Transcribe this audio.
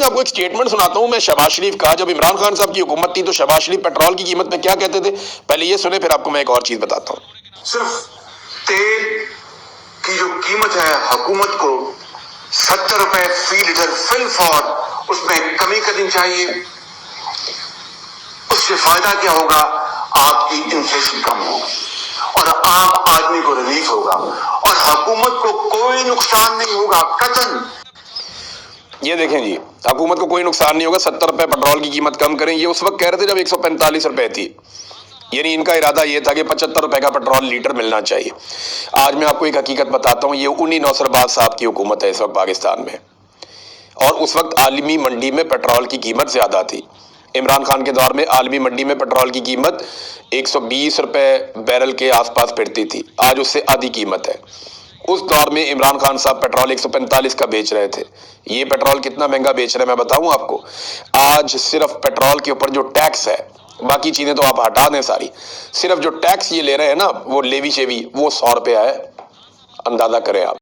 आपको एक स्टेटमेंट सुनाता हूं मैं शहबाज शरीफ का। जब इमरान खान साहब की हुकूमत थी तो शहबाज शरीफ पेट्रोल की कीमत पे क्या कहते थे, पहले ये सुने, फिर आपको मैं एक और चीज बताता हूं। सिर्फ तेल की जो कीमत है हुकूमत को 70 रुपए फी लीटर फिल फॉर, उसमें कमी करनी चाहिए। उससे फायदा क्या होगा? आपकी इन्फ्लेशन कम होगी और आम आदमी को रिलीफ होगा और हुकूमत को कोई नुकसान नहीं होगा कतन। ये देखें जी, हुकूमत को कोई नुकसान नहीं होगा, 70 रुपए पेट्रोल की कीमत कम करें। ये उस वक्त कह रहे थे जब 145 रुपए थी, यानी इनका इरादा ये था कि 75 रुपए का पेट्रोल लीटर मिलना चाहिए। आज मैं आपको एक हकीकत बताता हूँ, ये उन्हीं नौसरबाज साहब की हुकूमत है इस वक्त पाकिस्तान में, और उस वक्त आलमी मंडी में पेट्रोल की कीमत ज्यादा थी। इमरान खान के दौर में आलमी मंडी में पेट्रोल की कीमत 120 रुपए बैरल के आसपास फिरती थी, आज उससे आधी कीमत है। उस दौर में इमरान खान साहब पेट्रोल 145 का बेच रहे थे। ये पेट्रोल कितना महंगा बेच रहे हैं मैं बताऊं आपको। आज सिर्फ पेट्रोल के ऊपर जो टैक्स है, बाकी चीजें तो आप हटा दें सारी, सिर्फ जो टैक्स ये ले रहे हैं ना, वो लेवी शेवी, वो 100 रुपया है। अंदाजा करें आप।